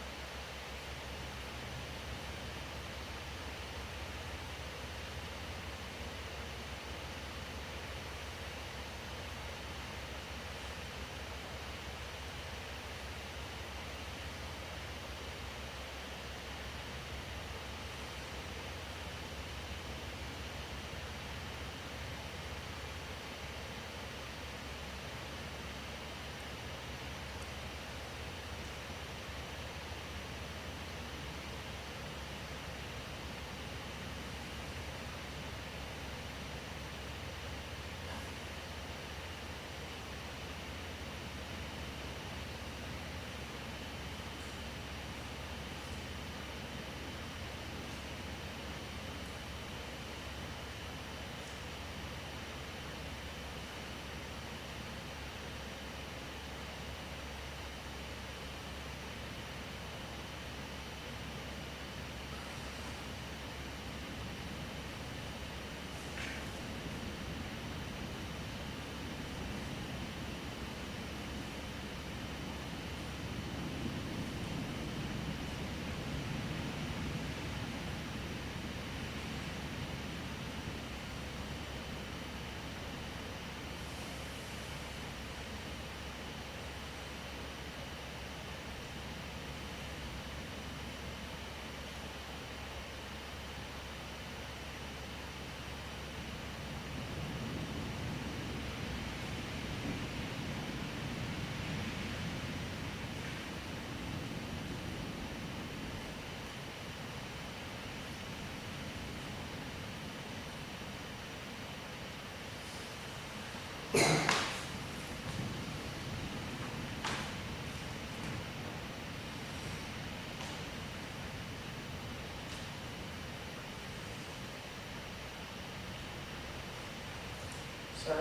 So,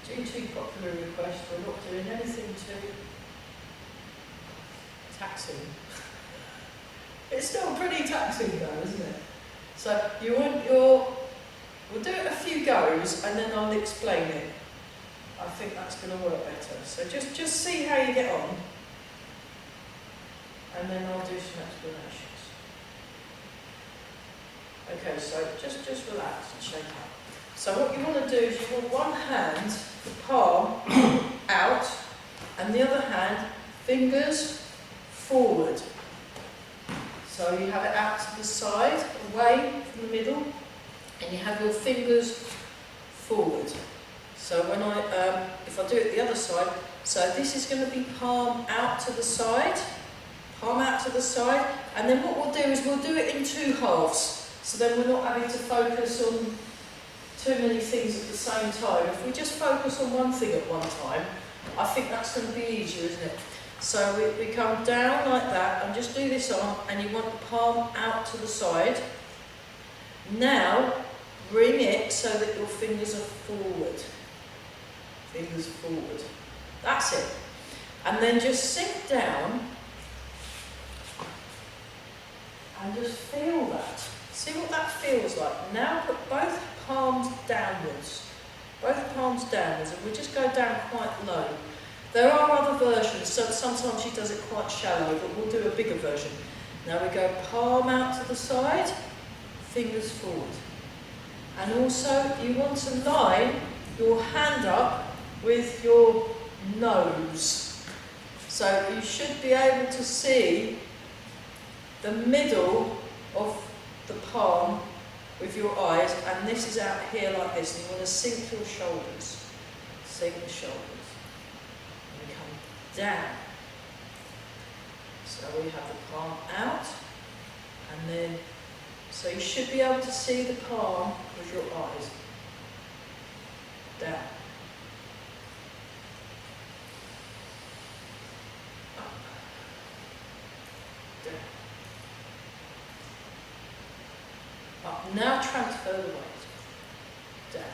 due to popular request, we're not doing anything too taxing. It's still pretty taxing though, isn't it? So you want we'll do it a few goes and then I'll explain it. I think that's going to work better. So just see how you get on, and then I'll do some explanations. Okay, so just relax and shake up. So what you want to do is you want one hand, the palm, out, and the other hand, fingers forward. So you have it out to the side, away from the middle, and you have your fingers forward. So when if I do it the other side, so this is going to be palm out to the side, and then what we'll do is we'll do it in two halves. So then we're not having to focus on too many things at the same time. If we just focus on one thing at one time, I think that's going to be easier, isn't it? So we come down like that and just do this on, and you want the palm out to the side. Now bring it so that your fingers are forward. Fingers forward. That's it. And then just sink down and just feel that. See what that feels like. Now put both palms downwards. Both palms downwards, and we just go down quite low. There are other versions, so sometimes she does it quite shallow, but we'll do a bigger version. Now we go palm out to the side, fingers forward. And also you want to line your hand up with your nose. So you should be able to see the middle of the palm with your eyes, and this is out here like this, and you want to sink your shoulders. Sink the shoulders. And come down. So we have the palm out, and then, so you should be able to see the palm with your eyes. Down. Up. Down. Up. Now transfer the weight. Down.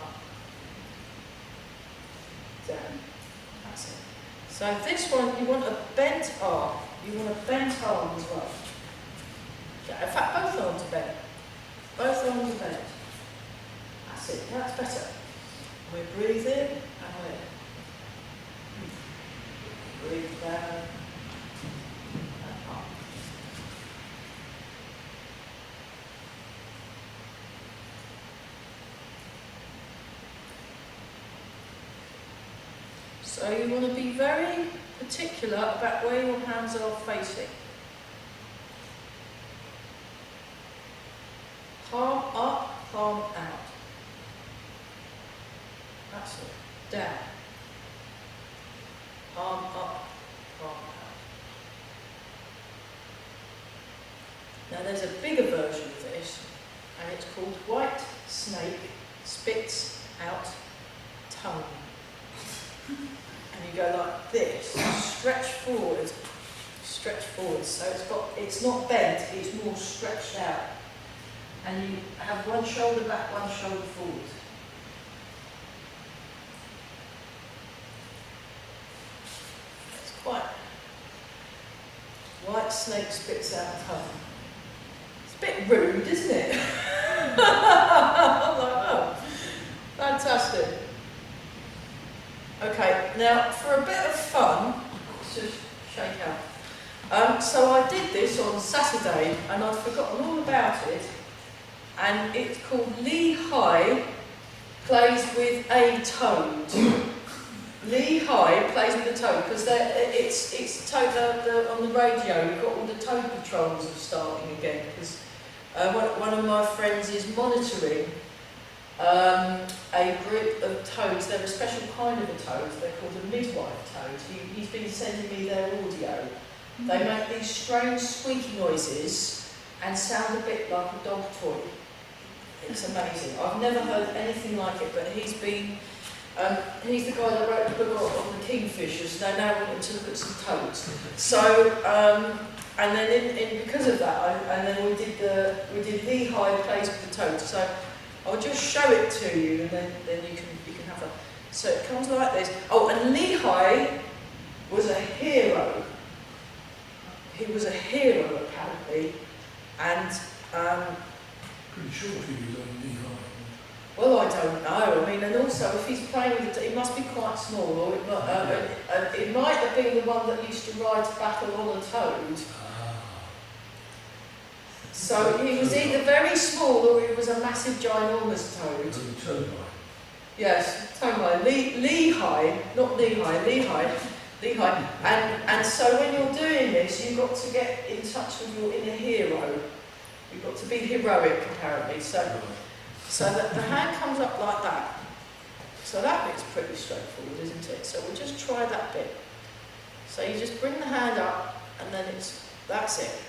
Up. Down. That's it. So this one, you want a bent arm. You want a bent arm as well. In fact, both arms are bent. Both arms are bent. That's it. That's better. We breathe in and we breathe down and up. So you want to be very particular about where your hands are facing. Palm up, palm out. That's it. Down. Palm up, palm out. Now there's a bigger version of this, and it's called White Snake Spits Out Tongue. And you go like this, stretch forward, so it's not bent, it's more stretched out. And you have one shoulder back, one shoulder forward. It's quite, white snake spits out tongue. It's a bit rude, isn't it? I'm like, oh, fantastic. Okay, now for a bit of fun, let's just shake out. So I did this on Saturday and I'd forgotten all about it, and it's called Lee High Plays with a Toad. Lee High plays with a toad, because it's toad, on the radio you've got all the toad patrols are starting again, because one of my friends is monitoring a group of toads. They're a special kind of a toad, they're called a midwife toad. He's been sending me their audio. They make these strange squeaky noises and sound a bit like a dog toy. It's amazing. I've never heard anything like it, but he's the guy that wrote the book on the kingfishers. They now want him to look at some toads. So And then because of that, and then we did knee high plays with the toad. So I'll just show it to you, and then you can have a. So it comes like this. Oh, and Lehi was a hero. He was a hero apparently, and Pretty sure he was only knee high. well, I don't know. I mean, and also if he's playing with it, he must be quite small, or it might have been the one that used to ride to battle on a toad. So he was either very small or he was a massive, ginormous toad. Yes, Tomai, Lehi, not Lehi, Lehi. And so when you're doing this, you've got to get in touch with your inner hero. You've got to be heroic, apparently. So that the hand comes up like that. So that bit's pretty straightforward, isn't it? So we'll just try that bit. So you just bring the hand up, and then that's it.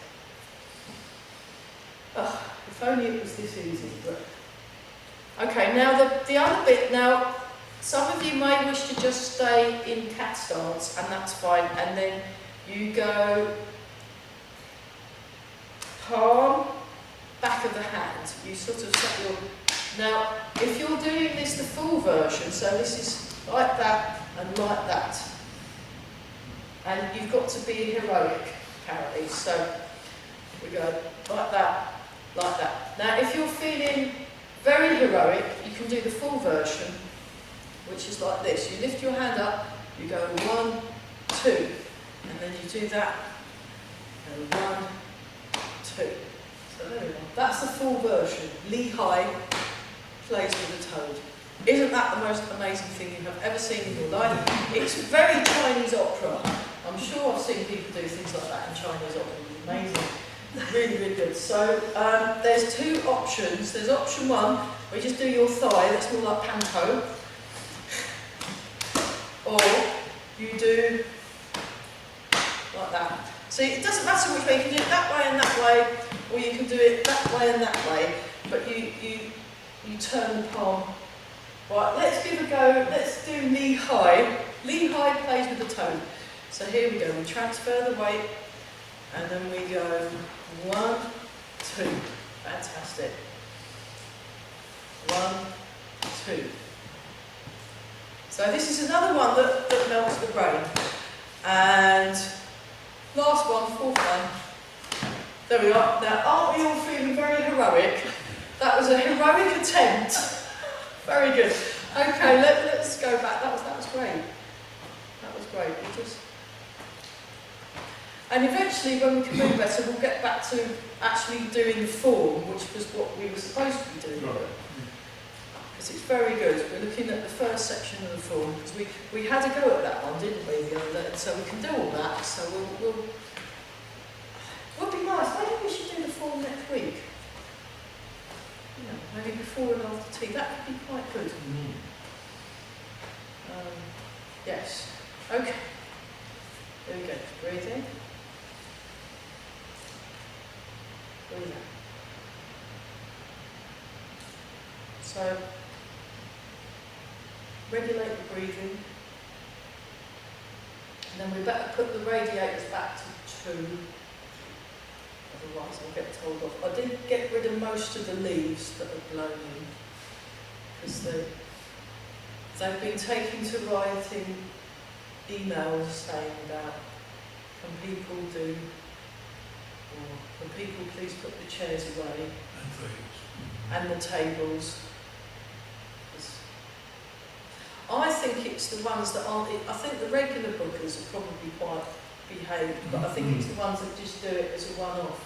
Oh, if only it was this easy, but... Okay, now the other bit, now, some of you may wish to just stay in cat stance, and that's fine, and then you go palm, back of the hand, you sort of set your... Now, if you're doing this the full version, so this is like that and like that, and you've got to be heroic, apparently, so we go like that, like that. Now, if you're feeling very heroic, you can do the full version, which is like this. You lift your hand up, you go 1, 2, and then you do that, and 1, 2. So there we go. That's the full version. Lehi plays with the toad. Isn't that the most amazing thing you have ever seen in your life? It's very Chinese opera. I'm sure I've seen people do things like that in Chinese opera. It's amazing. Really, really good. So there's two options. There's option 1, where you just do your thigh, that's more like panto. Or you do like that. See, it doesn't matter which way, you can do it that way and that way, or you can do it that way and that way, but you turn the palm. Right, let's give a go. Let's do knee high. Knee high plays with the toe. So here we go. We transfer the weight, and then we go 1, 2. Fantastic. 1, 2. So this is another one that melts the brain. And last one, 4th one. There we are. Now, aren't we all feeling very heroic? That was a heroic attempt. Very good. Okay, let's go back. That was great. That was great. And eventually, when we can move better, we'll get back to actually doing the form, which was what we were supposed to be doing. Because it's very good. We're looking at the first section of the form, because we had a go at that one, didn't we? So we can do all that. So would be nice. Maybe we should do the form next week. You know, maybe before and after tea. That could be quite good. Yes. Okay. There we go. Breathe in. Breathe out. So, regulate the breathing. And then we better put the radiators back to 2. Otherwise I'll get told off. I did get rid of most of the leaves that have blown in, because they've been taken to writing emails saying that, can people do, or can people please put the chairs away and the tables. I think it's the ones that aren't, I think the regular bookers are probably quite behaved, but I think it's the ones that just do it as a one-off.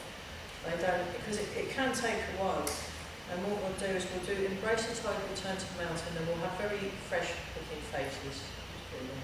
They don't, because it can take a while. And what we'll do is we'll do embrace the tide, return to the mountain, and we'll have very fresh looking faces. Just do them.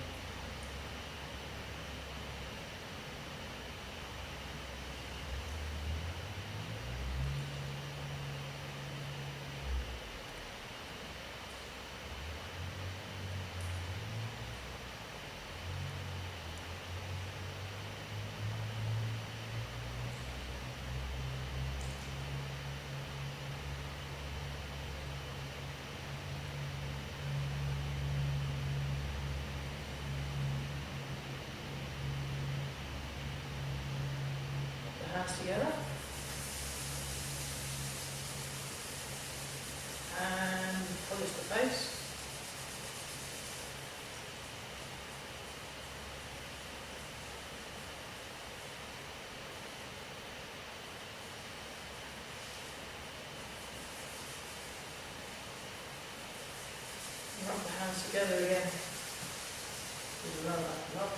hands together. And polish the face. Rub the hands together again. Just rub that up.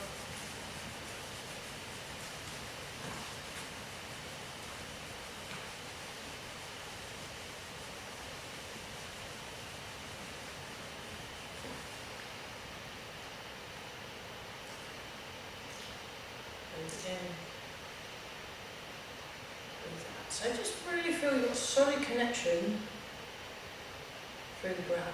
Breathe in. Breathe out. So just really feel you've got a solid connection through the ground.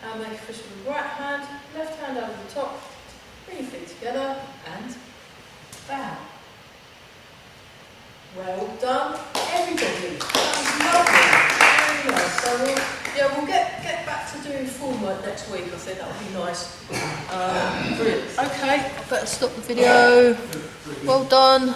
And make a fist with the right hand, left hand over the top, bring your feet together and bow. Well done, everybody. That was lovely. Very nice. So we'll get back to doing form work next week. I think that would be nice. Brilliant. Okay, I better stop the video. Well done.